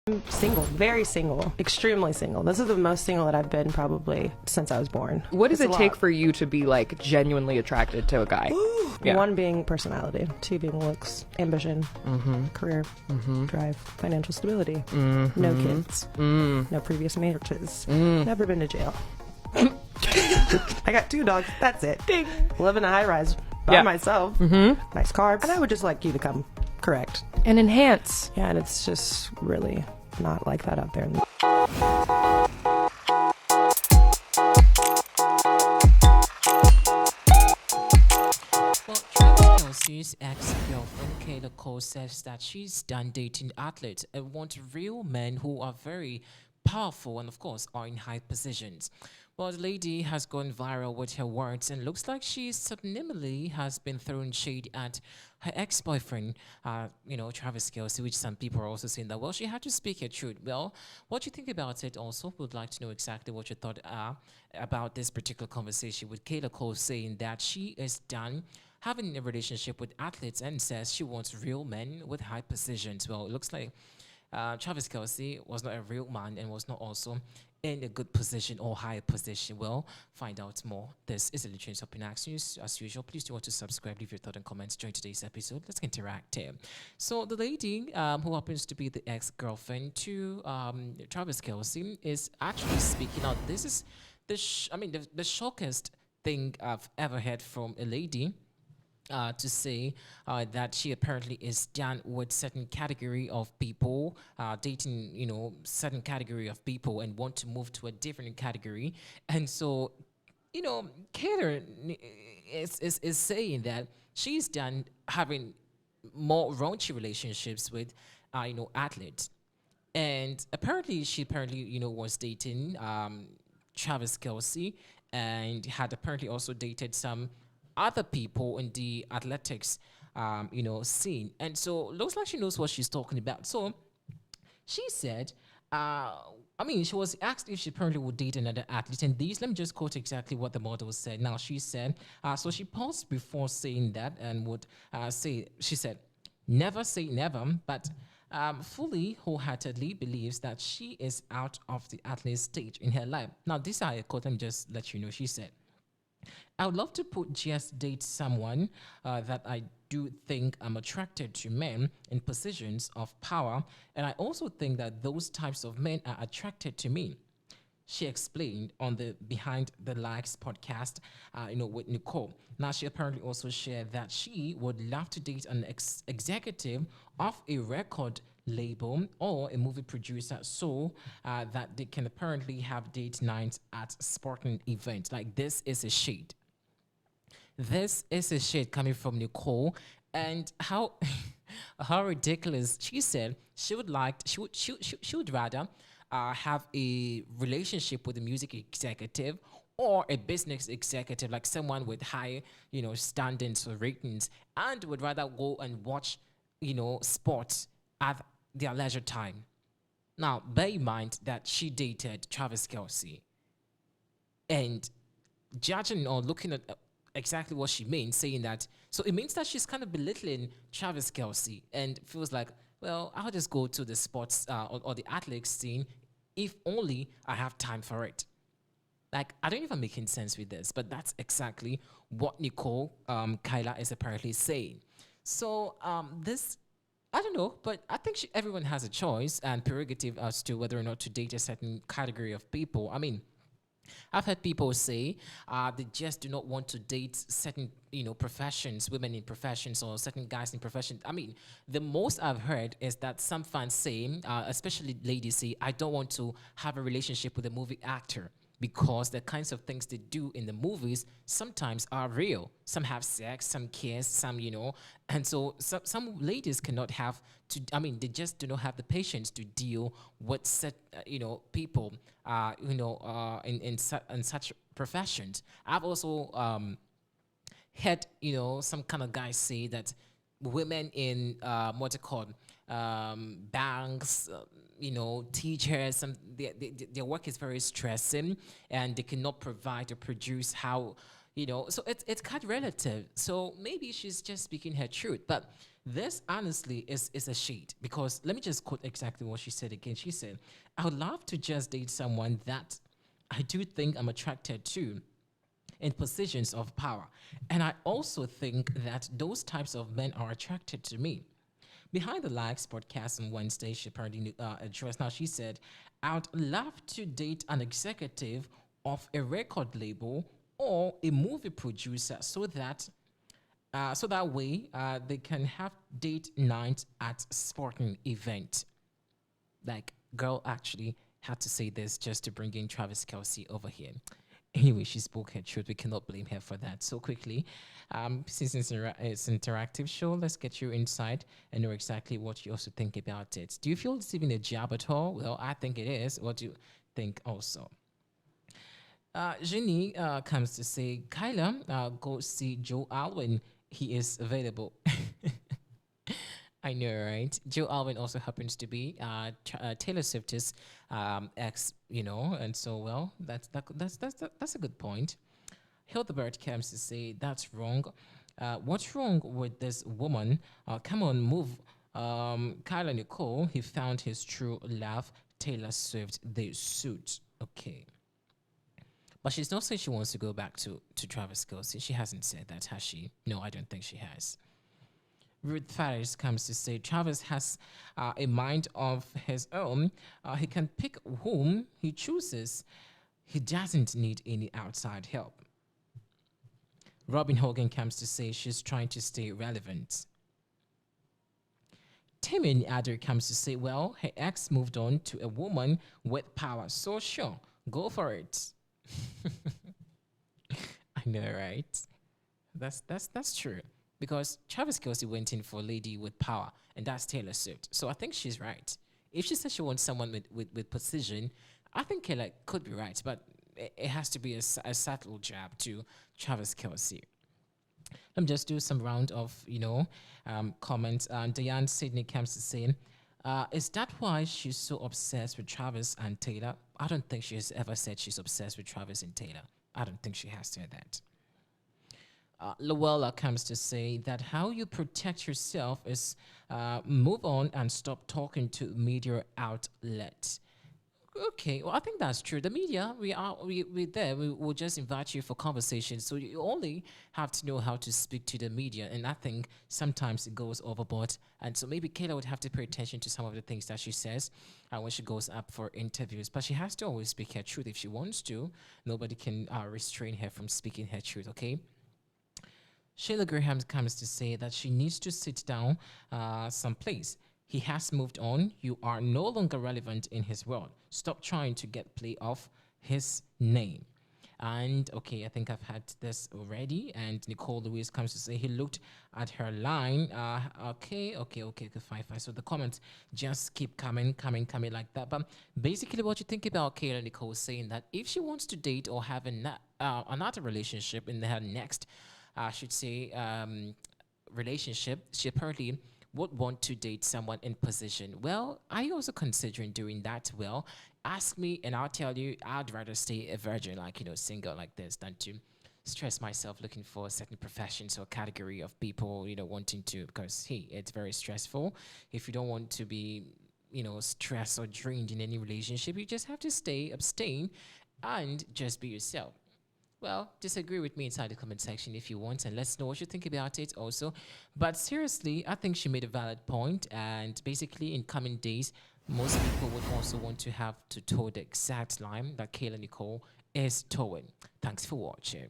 I'm single, very single, extremely single. This is the most single that I've been probably since I was born. What does it take for you to be like genuinely attracted to a guy? Yeah. 1 being personality, 2 being looks, ambition, career, drive, financial stability, no kids, no previous marriages, never been to jail. I got 2 dogs, that's it. Ding. Live in a high rise by myself, nice car, and I would just like you to come correct. And enhance. Yeah, and it's just really not like that out there. Well, Kelce's ex-girlfriend Kayla Nicole says that she's done dating athletes and wants real men who are very powerful and, of course, are in high positions. Well, the lady has gone viral with her words and looks like she subliminally has been throwing shade at her ex-boyfriend, Travis Kelce, which some people are also saying that, well, she had to speak her truth. Well, what do you think about it also? Would like to know exactly what your thoughts are about this particular conversation with Kayla Nicole saying that she is done having a relationship with athletes and says she wants real men with high positions. Well, it looks like Travis Kelce was not a real man and was not also in a good position or higher position. Well, find out more. This is a Literary Shopping Action News. As usual, please do want to subscribe, leave your thoughts and comments during today's episode. Let's interact here. So the lady who happens to be the ex-girlfriend to Travis Kelce is actually speaking out. This is the shockest thing I've ever heard from a lady. To say that she apparently is done with certain category of people, dating, certain category of people and want to move to a different category. And so, Kayla is saying that she's done having more raunchy relationships with, athletes. And apparently she was dating Travis Kelce and had apparently also dated some other people in the athletics, scene. And so looks like she knows what she's talking about. So she said, she was asked if she apparently would date another athlete. And let me just quote exactly what the model said. Now, she said, so she paused before saying that and would she said, never say never, but fully, wholeheartedly believes that she is out of the athlete stage in her life. Now, this I quote, let me just let you know. She said, I would love to just date someone that I do think I'm attracted to men in positions of power, and I also think that those types of men are attracted to me. She explained on the Behind the Likes podcast, with Nicole. Now, she apparently also shared that she would love to date an executive of a record label or a movie producer so that they can apparently have date nights at sporting events. Like, this is a shade. This is a shade coming from Nicole, and how how ridiculous. She said she would rather have a relationship with a music executive or a business executive, like someone with high standings or ratings, and would rather go and watch sports at their leisure time. Now, bear in mind that she dated Travis Kelce, and judging or looking at exactly what she means, saying that, so it means that she's kind of belittling Travis Kelce and feels like, well, I'll just go to the sports or the athletics scene if only I have time for it. Like, I don't know if I'm making sense with this, but that's exactly what Nicole Kayla is apparently saying. So this, I don't know, but I think everyone has a choice and prerogative as to whether or not to date a certain category of people. I mean, I've heard people say they just do not want to date certain, professions, women in professions or certain guys in professions. I mean, the most I've heard is that some fans say, especially ladies say, I don't want to have a relationship with a movie actor because the kinds of things they do in the movies sometimes are real. Some have sex, some kiss, some, and so some ladies cannot have to, they just do not have the patience to deal with people, in such professions. I've also heard, some kind of guys say that women in what's it called, banks, teachers, their work is very stressing and they cannot provide or produce how, so it's kind of relative. So maybe she's just speaking her truth. But This honestly is a shade because let me just quote exactly what she said again. She said, I would love to just date someone that I do think I'm attracted to in positions of power. And I also think that those types of men are attracted to me. Behind the Likes podcast on Wednesday, she apparently addressed. Now, she said, I would love to date an executive of a record label or a movie producer so that way they can have date night at sporting event. Like, girl actually had to say this just to bring in Travis Kelce over here. Anyway, she spoke her truth. We cannot blame her for that. So quickly, since it's an interactive show, let's get your insight and know exactly what you also think about it. Do you feel it's even a jab at all? Well, I think it is. What do you think also? Jenny comes to say, Kyla, go see Joe Alwyn. He is available. I know, right? Joe Alwyn also happens to be Taylor Swift's ex, and so well, that's a good point. Hildebert comes to say that's wrong. What's wrong with this woman? Come on, move. Kayla Nicole, he found his true love. Taylor Swift, they suit. Okay. But she's not saying she wants to go back to Travis Kelce. She hasn't said that, has she? No, I don't think she has. Ruth Faris comes to say Travis has a mind of his own. He can pick whom he chooses. He doesn't need any outside help. Robin Hogan comes to say she's trying to stay relevant. Timmy Adder comes to say, well, her ex moved on to a woman with power. So sure, go for it. I know, right? That's true. Because Travis Kelce went in for a lady with power, and that's Taylor Swift. So I think she's right. If she says she wants someone with precision, I think Kayla could be right, but it has to be a subtle jab to Travis Kelce. Let me just do some round of, comments. Diane Sydney comes to say, is that why she's so obsessed with Travis and Taylor? I don't think she's ever said she's obsessed with Travis and Taylor. I don't think she has said that. Luella comes to say that how you protect yourself is move on and stop talking to media outlets. Okay, well, I think that's true. The media, we're there. We will just invite you for conversation. So you only have to know how to speak to the media. And I think sometimes it goes overboard. And so maybe Kayla would have to pay attention to some of the things that she says when she goes up for interviews. But she has to always speak her truth if she wants to. Nobody can restrain her from speaking her truth, okay? Sheila Graham comes to say that she needs to sit down someplace. He has moved on. You are no longer relevant in his world. Stop trying to get play off his name. And okay, I think I've had this already. And Nicole Louise comes to say he looked at her line. Okay, fine. So the comments just keep coming like that. But basically, what you think about Kayla Nicole saying that if she wants to date or have another relationship in her next, I should say, relationship, she apparently would want to date someone in position. Well, are you also considering doing that? Well, ask me and I'll tell you I'd rather stay a virgin, single like this, than to stress myself looking for a certain professions or category of people, wanting to, because, hey, it's very stressful. If you don't want to be, stressed or drained in any relationship, you just have to abstain, and just be yourself. Well, disagree with me inside the comment section if you want, and let's know what you think about it also. But seriously, I think she made a valid point, and basically in coming days, most people would also want to have to toe the exact line that Kayla Nicole is towing. Thanks for watching.